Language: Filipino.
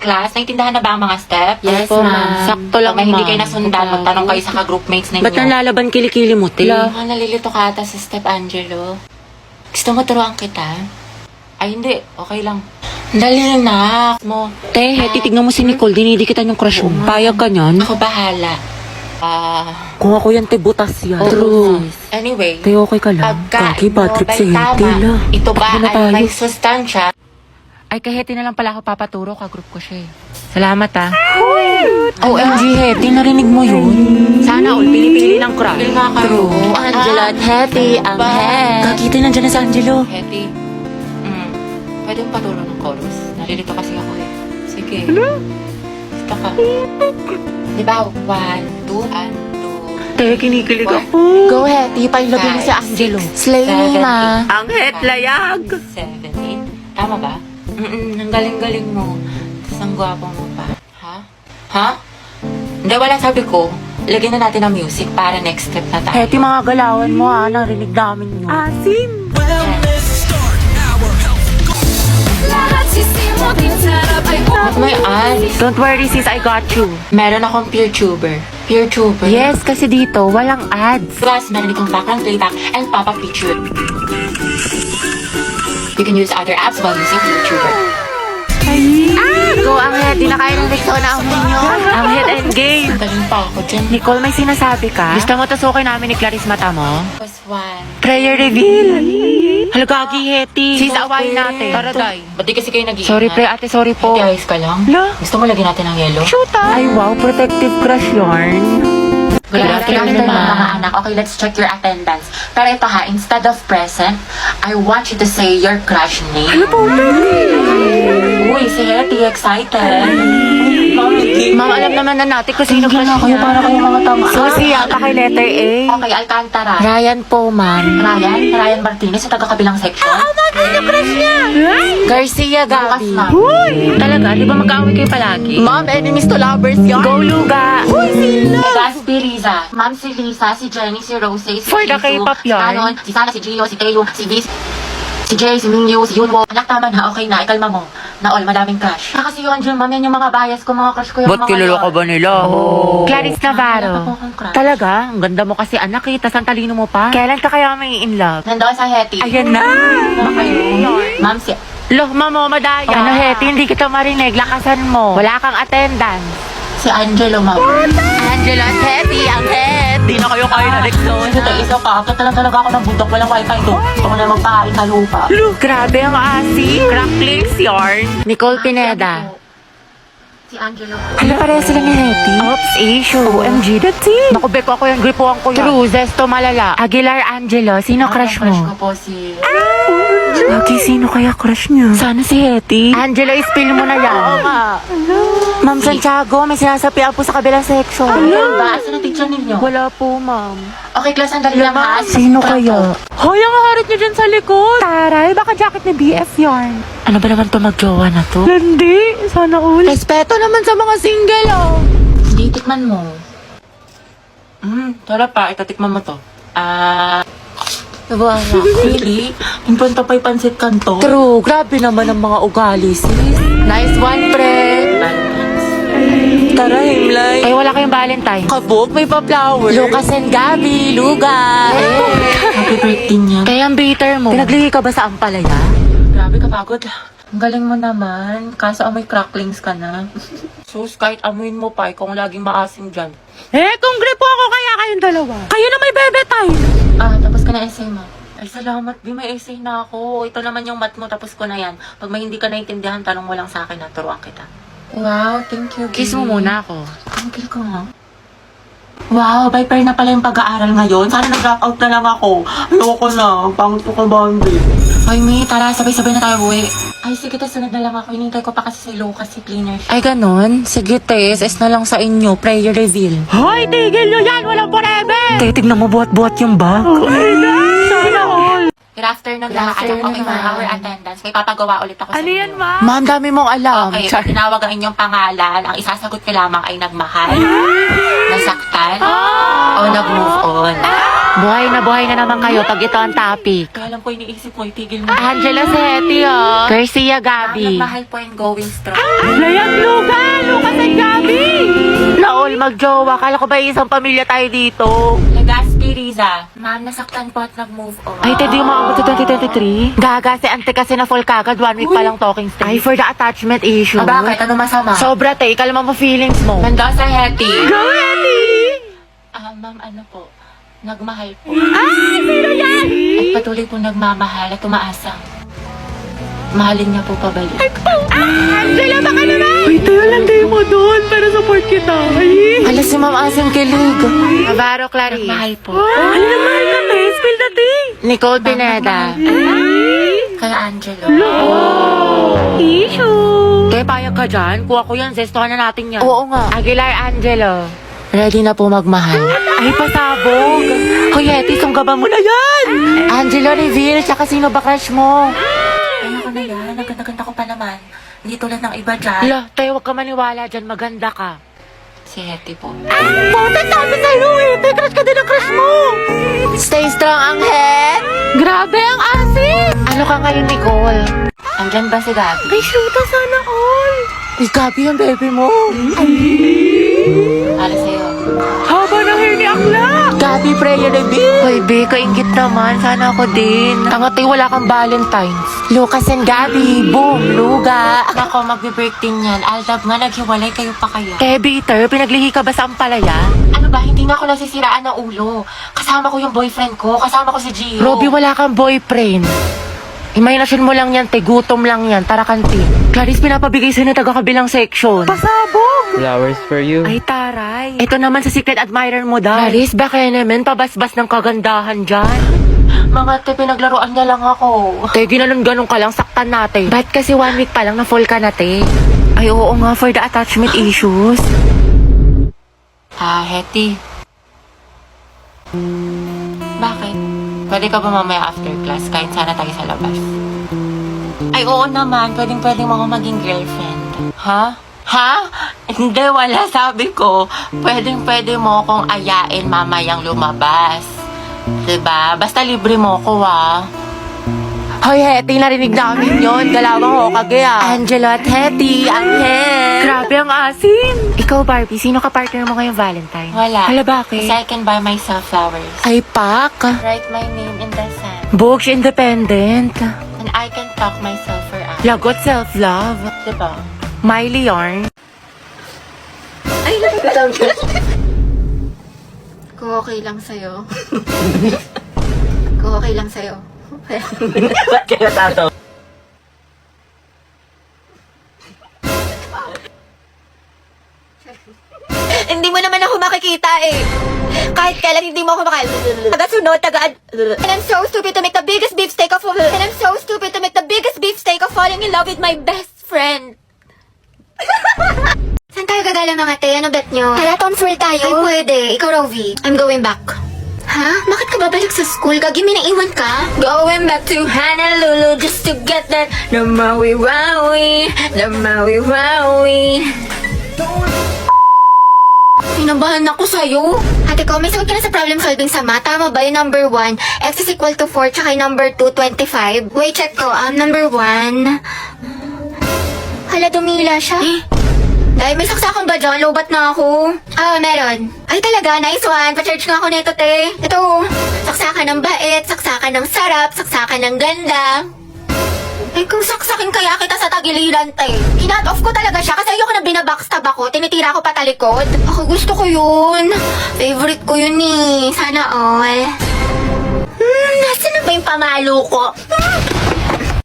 class, naintindihan na ba ang mga step? Yes, Opo, ma'am. Sakto lang, Pag may hindi ma'am. kayo nasundan, magtanong kayo sa ka-groupmates ninyo. Ba't nalalaban kilikili mo, te? Ah, nalilito ka ata sa step, Angelo. Gusto mo turuan kita? Ay, hindi. Okay lang. Dali na. Mo. Te, titignan mo si Nicole, dinidikitan yung crush mo. Payag ka niyan? Ako bahala. Kung ako yan, te, butas yan. True. Anyway, Te, okay ka lang? pagka Kaki, bad trip si Heti tama, la. ito ba Takbo na ay tayo. may sustansya? Ay, kay Heti na lang pala ako papaturo, ka-group ko siya eh. Salamat ah. OMG, Heti, narinig mo yun? Sana all, pinipili ng crush. Pili nga kayo. Angelo at Heti, ang Ba? head. Kakita nandiyan na sa Angelo. Hetty, pwede yung paturo ng chorus. Nalilito kasi ako eh. Sige. Basta ka. Diba? 1, 2, and 2. Te, kinikilig ako. Go, Hetty. Pailagay mo si Angelo. Slay me, ma. Ang het layag. 7, 8. Tama ba? Ang galing-galing mo. Tapos ang gwapo mo pa. Ha? Ha? Hindi, wala sabi ko. Lagyan na natin ang music para next step na tayo. Heti, mga galawan mo ha, narinig namin yun. Asim! At may ads. Don't worry sis, I got you. Meron akong peer tuber. Peer tuber? Yes, kasi dito, walang ads. Plus, meron itong background playback and pop-up picture. You can use other apps while using YouTuber. Go ang head, di na kaya ng Rexona na ang ninyo. Ang head and game. Galing pa ako dyan. Nicole, may sinasabi ka? Gusto mo tasukin namin ni Clarice mata mo? Plus 1. Prayer reveal. Halagagi, Heti. Sis, awayin natin. Tara, day. Ba't di kasi kayo nag-iingat? Sorry, pre, ate, sorry po. Ate, ayos ka lang? La. Gusto mo lagyan natin ng yellow? Shoot Ay, wow, protective crush yarn. Good afternoon, afternoon, ma'am. mga anak. Okay, let's check your attendance. Pero ito ha, instead of present, I want you to say your crush name. Ano po? Uy, si Hetty, excited. Ma'am, alam naman na natin kung sino crush niya. Para kayo mga tama. Susi, yata kay letter A. Okay, Alcantara. Ryan po, ma'am. Ryan Martinez, sa taga-kabilang section. Sino crush niya? Garcia Lucas, Gabi. ma'am. Talaga, di ba mag-aaway kayo palagi? Ma'am, enemies to lovers yan. Go, Luga! Gaspi, Riza. Ma'am, si Lisa, si Jenny, si Rose, si For the Jisoo, K-pop si yarn. Anon, si Sana, si Gio, si Teo, si Viz, si Jay, si Mingyu, si Yunwo. Anak, tama na. Okay na. Ikalma mo. Na all, madaming crush. Kasi yun, Jun, ma'am, yan yung mga bias ko, mga crush ko yung mga yun. nila? Oh. Clarice Wala pa po Navarro. akong crush. Talaga? Ang ganda mo kasi anak eh. Tas ang talino mo pa. Kailan ka kaya may in love? Nandoon sa Hetty. Ayan na. Ba kayo? Ma'am, si... Loh, mamo, madaya. Ano, Heti, hindi kita marinig. Lakasan mo. Wala kang attendance. Si Angelo, ma'am. Angelo at Heti, ang head. Di na kayo kayo na Rexona. Ito, isa pa. Akit na lang talaga ako ng bundok. Walang wifi doon. Gusto ko na magpahain sa lupa. Look, grabe ang asi. Cracklings yarn. Nicole Pineda. Si Angelo. Ano pareha sila ni Heti? Oops, issue. OMG, that's it. Naku, Beko, ako yan. Gripuan ko yan. True, Zesto Malala. Aguilar Angelo. Sino crush Crush ko mo? po si... Lagi, sino kaya crush niya? Sana si Heti. Angelo, spill mo na yan. Oo nga. Ma'am Santiago, may sinasapian po sa kabilang section. Ano ba? Asan ang teacher ninyo? Wala po, ma'am. Okay, class, andali lang ha. Sino kaya? Hoy, ang harit niyo dyan sa likod. Taray, baka jacket ni BF yarn. Ano ba naman to magjowa na to? Hindi, sana all. Respeto naman sa mga single, oh. Hindi, tikman mo. Tara pa, itatikman mo to. Nabuha na. Really? Yung punta pa'y pansit kanto? True, grabe naman ang mga ugali, sis. Nice one, pre. Tara, Himlay. Ay, wala kayong Valentine. Kabog, may pa-flower. Lucas and Gabi, Luga. Happy birthday niya. Kaya ang bitter mo. Pinaglihi ka ba sa ampalaya? Grabe kapagod. Ang galing mo naman. Kaso amoy cracklings ka na. Sus, kahit amoyin mo pa, kung laging maasim dyan. Kung gripo ako kaya kayong dalawa. Kayo na may bebe time. Tapos ka na essay mo. Ay, salamat, Bi. May essay na ako. Ito naman yung math mo, tapos ko na yan. Pag may hindi ka naintindihan, tanong mo lang sa akin, naturuan kita. Wow, thank you, Bi. Kiss mo muna ako. Thank ka nga. Wow, by pair na pala yung pag-aaral ngayon. Sana nag-drop out na lang ako. Ayoko na. Pangit ko ka, Bambi. Ay, Mi, tara, sabay-sabay na tayo, uwi. Ay, sige, sunod na lang ako. Hinintay ko pa kasi si Lucas, si cleaner siya. Ay, ganon? Sige, Tess. Es na lang sa inyo. Prayer reveal. Hoy, tigil nyo yan! Walang forever! Te, tignan mo buhat-buhat yung bag. Sana all. Good afternoon, lahat. Okay, for our attendance. May papagawa ulit ako sa Ano inyo. yan, ma? Ma'am, dami mong alam. Okay, Char. pag tinawag ang inyong pangalan, ang isasagot ko lamang ay nagmahal, nasaktan, o nag-move on. Buhay na naman kayo pag ito ang topic. Kaya lang po iniisip mo, itigil mo. Angela Seti, oh. Garcia Gabi. Nagmahal po and going strong. Layag, magjowa. Kala ko ba isang pamilya tayo dito? Legaspi, Riza. Ma'am, nasaktan po at nag-move on. Ay, hindi mo maabot sa 2023? Gaga, si ante kasi na full kagad. 1 week pa lang talking stage. Ay, for the attachment issue. Ah, bakit? Ano masama? Sobra, te. Kalma mo feelings mo. Mendoza, Hetty. Go, Hetty! Ma'am, ano po? Nagmahal po. Ay, sino yan? At patuloy po nagmamahal at umaasang. Mahalin niya po pabalik. Angela, baka naman! Uy, tayo lang tayo mo doon para support kita. Ay! Alas si Ma'am Asing kilig. Navarro Clarice. Mahal po. Ano naman ka, te? Spill the tea. Nicole Pineda. Kaya Angelo. Issue. Te, payag ka dyan? Kuha ko yan. Zestohan na natin yan. Oo nga. Aguilar Angelo. Ready na po magmahal. Ay, pasabog. Kuya, Eti, sunggaban mo na yan. Angelo, reveal. Tsaka sino ba crush mo? Ayoko na yan. Naganda-ganda ko pa naman. Hindi tulad ng iba dyan. Hala, tayo, huwag ka maniwala dyan. Maganda ka. Si Hetty po. Puta, sabi sa'yo, Eti. Crush ka din ang crush mo. Stay strong, Angel! Grabe ang asin. Ano ka ngayon, Nicole? Andyan ba si Gabi? Ay, shoota sana all. Ay, Gabi yung baby mo. Para sa'yo. Haba ng hair ni Akla. Gabi, prayer reveal. Hoy, be, kaingit naman. Sana ako din. Tangatay, wala kang Valentine's. Lucas and Gabi, boom, luga. Nako, magbe-break din yan. Aldab nga, naghiwalay kayo pa kaya. Bitter, pinaglihi ka ba sa ampalaya? Ano ba, hindi nga ako nasisiraan ng ulo. Kasama ko yung boyfriend ko, kasama ko si Gio. Robby, wala kang boyfriend. Imahinasyon mo lang yan, te. Gutom lang yan. Tara, kantin. Clarice, pinapabigay sa'yo na taga-kabilang section. Pasabog! Flowers for you. Ay, taray. Ito naman sa secret admirer mo daw. Clarice, baka naman pabasbas ng kagandahan dyan. Mga te, pinaglaruan niya lang ako. Te, ginanon-ganon ka lang, saktan natin. Ba't kasi 1 week pa lang na full ka na, te? Ay, oo nga, for the attachment issues. Hetty. Bakit? Pwede ka ba mamaya after class? Kain sana tayo sa labas. Ay, oo naman. Pwedeng mo ako maging girlfriend. Ha? Ha? Hindi, wala. Sabi ko, pwede mo akong ayain mamayang lumabas. Diba? Basta libre mo ko, Hoy, Hetty, narinig namin yun. Galawang ho kagaya. Angelo at Hetty, Angel. Grabe ang asin. Ikaw, Barbie, sino ka partner mo ngayong Valentine? Wala. Hala, bakit? Kasi I can buy myself flowers. Ay, pak. Write my name in the sand. Books independent. And I can talk myself for hours. Lagot self-love. Diba? Miley yarn. Ay, nakikita mo. Kung okay lang sa'yo. Kung okay lang sa'yo. Ba't kayo tato? Hindi mo naman ako makikita eh. Kahit kailan hindi mo ako taga-sunod, And I'm so stupid to make the biggest beefsteak of all. And I'm so stupid to make the biggest beefsteak of falling in love with my best friend. Saan tayo gagala mga te? Ano bet nyo? Tara, Tomford tayo. Ay, pwede. Ikaw, Rovi. I'm going back. Ha? Bakit ka babalik sa school? Gagi, may naiwan ka? Going back to Honolulu just to get that Namawi-wawi, Namawi-wawi. Pinabahan ako sa'yo. Ate ko, may sagot ka na sa problem solving sa math. Tama ba yung number 1? X is equal to 4, tsaka yung number 2, 25. Wait, check ko. Number 1. Hala, dumila siya. Dahil may saksakang ba dyan? Lobat na ako. Meron. Ay talaga, nice one. Pa-charge nga ako nito, te. Ito, saksakan ng bait, saksakan ng sarap, saksakan ng ganda. Eh kung saksakin kaya kita sa tagiliran, te. Kinat off ko talaga siya kasi ayoko na binabackstab ako. Tinitira ko patalikod. Ako gusto ko yun. Favorite ko yun eh. Sana all. Nasaan na ba yung pamalo ko?